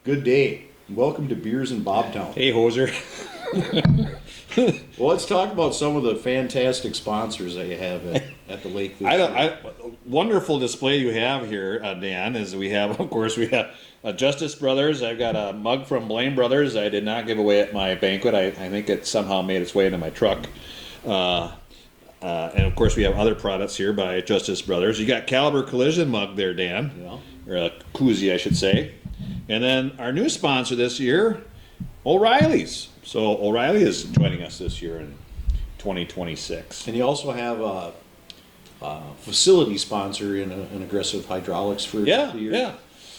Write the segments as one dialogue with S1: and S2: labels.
S1: Good day. Welcome to Beers in Bobtown.
S2: Hey, Hoser.
S1: Well, let's talk about some of the fantastic sponsors that you have at the lake this year.
S2: Wonderful display you have here, Dan. Is we have, of course, we have Justice Brothers. I've got a mug from Blaine Brothers. I did not give away at my banquet. I think it somehow made its way into my truck. And of course, we have other products here by Justice Brothers. You got Caliber Collision mug there, Dan, or a koozie, I should say. And then our new sponsor this year, O'Reilly's. So O'Reilly is joining us this year in 2026.
S1: And you also have a facility sponsor in Aggressive Hydraulics for the year.
S2: Yeah.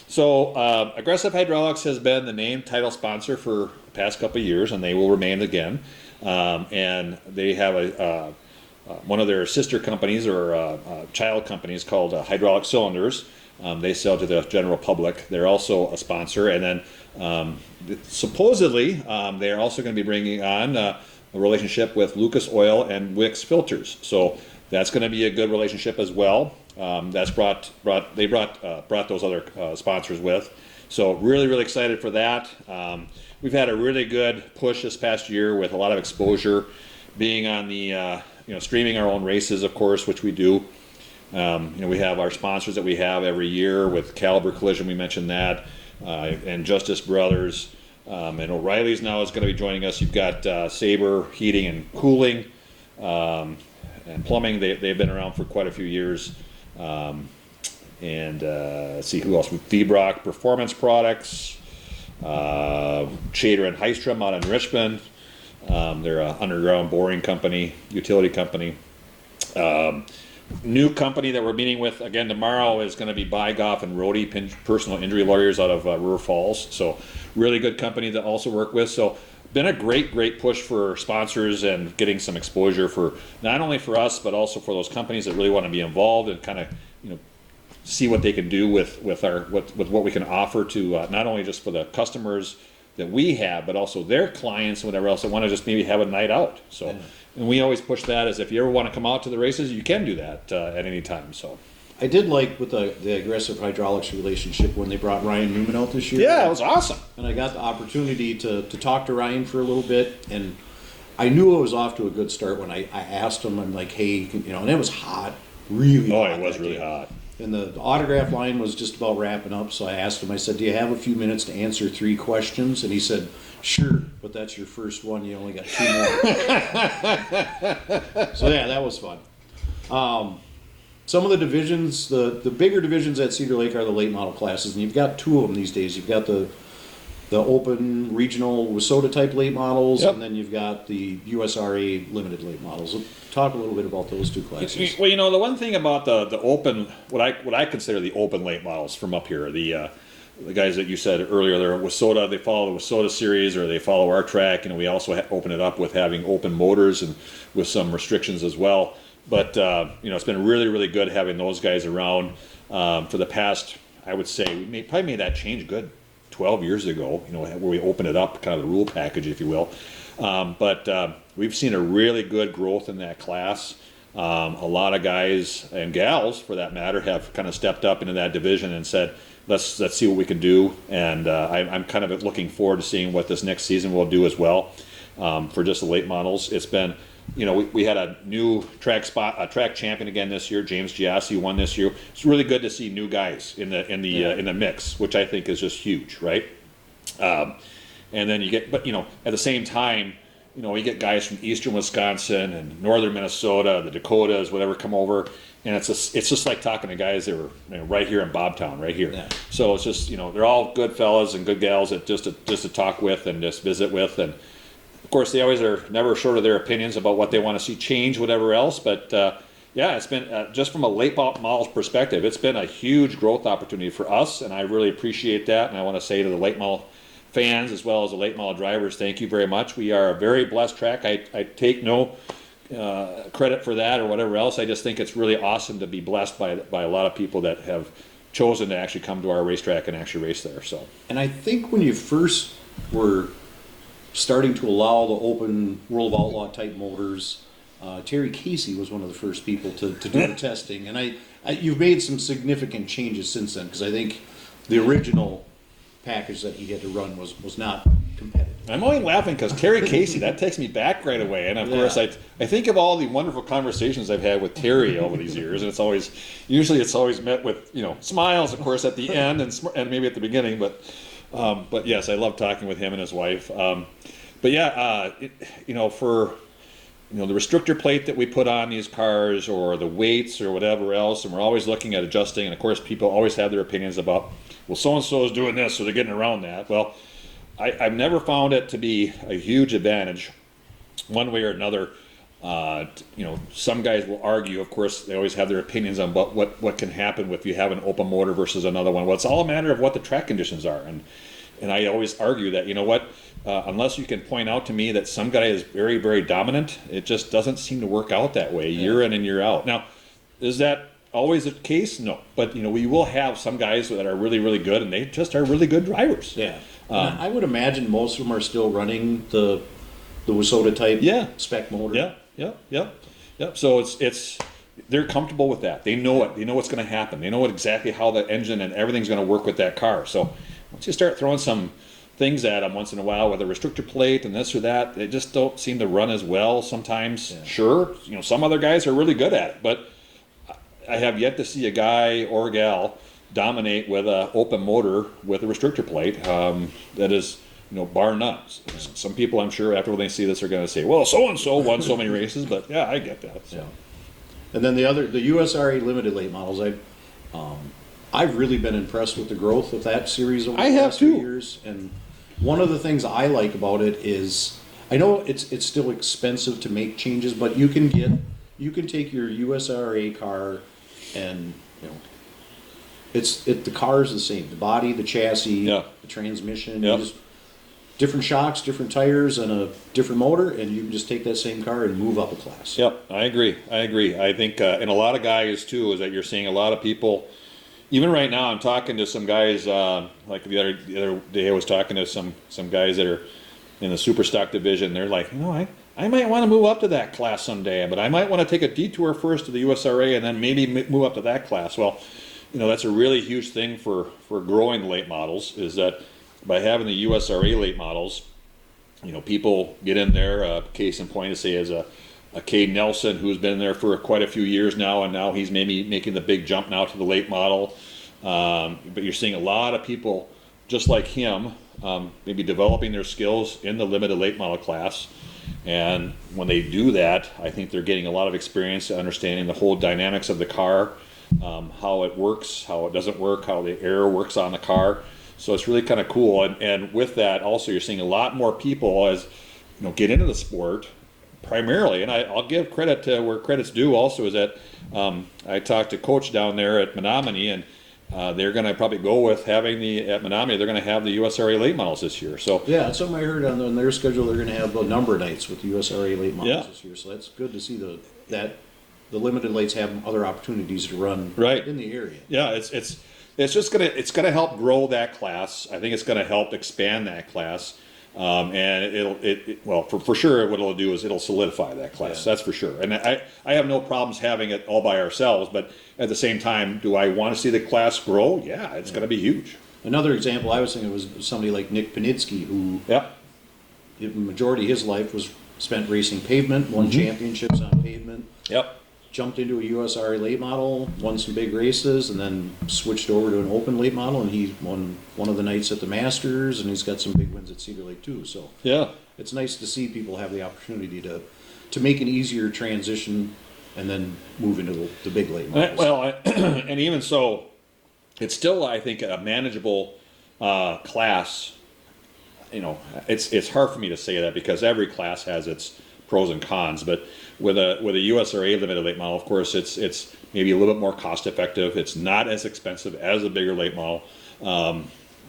S2: So Aggressive Hydraulics has been the name title sponsor for the past couple of years, and they will remain again. And they have one of their sister companies or child companies called Hydraulic Cylinders. They sell to the general public. They're also a sponsor, and then supposedly they are also going to be bringing on a relationship with Lucas Oil and Wix Filters. So that's going to be a good relationship as well. That's brought those other sponsors with. So really excited for that. We've had a really good push this past year with a lot of exposure, being on the streaming our own races, of course, which we do. We have our sponsors that we have every year with Caliber Collision, we mentioned that, and Justice Brothers, and O'Reilly's now is going to be joining us. You've got Sabre Heating and Cooling, and Plumbing. They've been around for quite a few years. Let's see who else. Febrock Performance Products, Chater and Heistrom out in Richmond. They're an underground boring company, utility company. New company that we're meeting with again tomorrow is going to be Bygoff and Rohde, personal injury lawyers out of River Falls. So really good company to also work with. So been a great push for sponsors and getting some exposure for not only for us but also for those companies that really want to be involved and kind of see what they can do with what we can offer to not only just for the customers that we have but also their clients and whatever else that want to just maybe have a night out. So. Yeah. And we always push that as if you ever want to come out to the races, you can do that at any time. So
S1: I did like with the Aggressive Hydraulics relationship when they brought Ryan Newman out this year.
S2: Yeah, it was awesome.
S1: And I got the opportunity to talk to Ryan for a little bit, and I knew it was off to a good start when I asked him. I'm like, hey, and it was hot, really hot.
S2: Oh, it was really hot.
S1: And the autograph line was just about wrapping up, so I asked him, I said, do you have a few minutes to answer 3 questions? And he said, sure, but that's your first one. You only got 2 more. So, yeah, that was fun. Some of the divisions, the bigger divisions at Cedar Lake are the late model classes, and you've got 2 of them these days. You've got the open regional WISSOTA type late models,
S2: yep.
S1: And then you've got the USRA limited late models. Talk a little bit about those 2 classes.
S2: Well, the one thing about the open, what I consider the open late models from up here, the guys that you said earlier, they're WISSOTA, they follow the WISSOTA series or they follow our track, and we also open it up with having open motors and with some restrictions as well. But it's been really good having those guys around for the past. I would say we probably made that change good 12 years ago, where we opened it up, kind of the rule package, if you will. But we've seen a really good growth in that class. A lot of guys and gals, for that matter, have kind of stepped up into that division and said, let's see what we can do. And I'm kind of looking forward to seeing what this next season will do as well for just the late models. It's been, we had a new track champion again this year. James Giassi won this year. It's really good to see new guys in the mix, which I think is just huge, right? And then you get, but at the same time, you get guys from eastern Wisconsin and northern Minnesota, the Dakotas, whatever, come over, and it's just like talking to guys that were right here in Bobtown, right here. Yeah. So it's just they're all good fellas and good gals that just to talk with and just visit with, and of course they always are never short of their opinions about what they want to see change, whatever else. But it's been just from a late models perspective, it's been a huge growth opportunity for us, and I really appreciate that. And I want to say to the late model fans as well as the late model drivers, thank you very much. We are a very blessed track. I take no credit for that or whatever else. I just think it's really awesome to be blessed by a lot of people that have chosen to actually come to our racetrack and actually race there. So, and
S1: I think when you first were starting to allow the open World of Outlaw type motors, Terry Casey was one of the first people to do the testing, and you've made some significant changes since then, because I think the original package that he had to run was not competitive.
S2: I'm only laughing because Terry Casey, that takes me back right away. And of course, I think of all the wonderful conversations I've had with Terry over these years, and usually it's always met with, smiles, of course, at the end and maybe at the beginning. But yes, I love talking with him and his wife. For the restrictor plate that we put on these cars, or the weights, or whatever else, and we're always looking at adjusting. And of course, people always have their opinions about, well, so and so is doing this, so they're getting around that. Well, I've never found it to be a huge advantage, one way or another. Some guys will argue. Of course, they always have their opinions on what can happen if you have an open motor versus another one. Well, it's all a matter of what the track conditions are, and I always argue that, unless you can point out to me that some guy is very, very dominant, it just doesn't seem to work out that way year in and year out. Now, is that always the case? No, but we will have some guys that are really, really good, and they just are really good drivers.
S1: Yeah, I would imagine most of them are still running the Wasota type spec motor.
S2: Yeah. So it's they're comfortable with that. They know it. They know what's going to happen. They know exactly how the engine and everything's going to work with that car. So once you start throwing some things at them once in a while with a restrictor plate and this or that, they just don't seem to run as well sometimes. Yeah. Sure, some other guys are really good at it, but I have yet to see a guy or a gal dominate with an open motor with a restrictor plate. That is, bar none. Some people, I'm sure, after when they see this, are going to say, well, so-and-so won so many races, but yeah, I get that. So.
S1: Yeah. And then the USRA limited late models, I've really been impressed with the growth of that series over the last few years. And one of the things I like about it is, I know it's still expensive to make changes, but you can take your USRA car and the car is the same. The body, the chassis, the transmission, just different shocks, different tires, and a different motor, and you can just take that same car and move up a class.
S2: Yep, I agree. I think, and a lot of guys too, is that you're seeing a lot of people. Even right now, I'm talking to some guys. Like the other day, I was talking to some guys that are in the super stock division. They're like, I might want to move up to that class someday, but I might want to take a detour first to the USRA and then maybe move up to that class. Well, that's a really huge thing for growing late models, is that by having the USRA late models, people get in there. Case in point, to say, as a Cade Nelson, who's been there for quite a few years now, and now he's maybe making the big jump now to the late model. But you're seeing a lot of people just like him, maybe developing their skills in the limited late model class. And when they do that, I think they're getting a lot of experience understanding the whole dynamics of the car, how it works, how it doesn't work, how the air works on the car. So it's really kind of cool. And with that, also, you're seeing a lot more people get into the sport primarily. And I'll give credit to where credit's due also, is that I talked to Coach down there at Menominee, and they're going to probably go with having at Menominee, they're going to have the USRA late models this year. So
S1: yeah, that's something I heard on their schedule. They're going to have a number of nights with the USRA late models this year. So that's good to see that the limited lates have other opportunities to run in the area.
S2: Yeah, it's just gonna help grow that class. I think it's gonna help expand that class, and for sure what it'll do is it'll solidify that class. That's for sure. And I have no problems having it all by ourselves, but at the same time, do I want to see the class grow? Yeah, it's gonna be huge.
S1: Another example I was thinking was somebody like Nick Panitsky, who the majority of his life was spent racing pavement, won championships on pavement.
S2: Yep.
S1: Jumped into a USRA late model, won some big races, and then switched over to an open late model, and he won one of the nights at the Masters, and he's got some big wins at Cedar Lake too. So it's nice to see people have the opportunity to make an easier transition and then move into the big late models.
S2: Well, and even so, it's still, I think, a manageable class. It's hard for me to say that because every class has its pros and cons, but with a USRA limited late model, of course, it's maybe a little bit more cost effective. It's not as expensive as a bigger late model.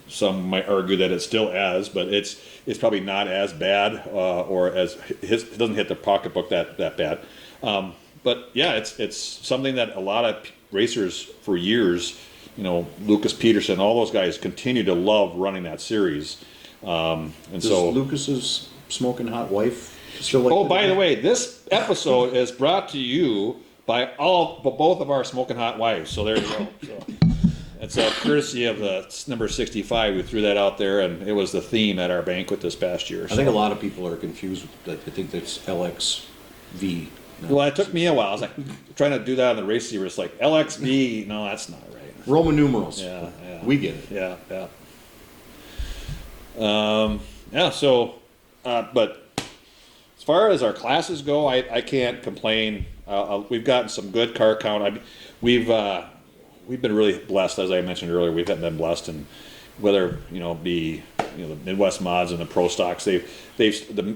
S2: Some might argue that it still is, but it's probably not as bad or as it doesn't hit the pocketbook that bad. But yeah, it's something that a lot of racers for years, Lucas Peterson, all those guys continue to love running that series.
S1: Does Lucas's smoking hot wife still like
S2: by the way, this episode is brought to you by both of our smoking hot wives. So there you go. So. It's a courtesy of the number 65. We threw that out there, and it was the theme at our banquet this past year.
S1: I think a lot of people are confused with that. I think that's LXV.
S2: Well, it took me a while. I was like trying to do that on the race receiver. It's like LXV. No, that's not right.
S1: Roman numerals.
S2: Yeah, yeah.
S1: We get it.
S2: Yeah, yeah. Yeah. So, but as far as our classes go, I can't complain. We've gotten some good car count. We've been really blessed, as I mentioned earlier. We've been blessed, and whether be the Midwest mods and the pro stocks, the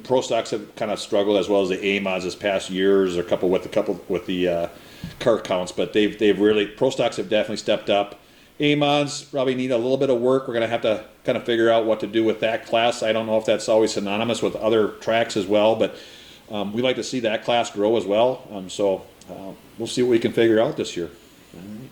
S2: pro stocks have kind of struggled, as well as the A mods this past years, or couple with the car counts. But they've really, pro stocks have definitely stepped up. A mods probably need a little bit of work. We're going to have to kind of figure out what to do with that class. I don't know if that's always synonymous with other tracks as well, but we like to see that class grow as well. So we'll see what we can figure out this year.
S1: All right.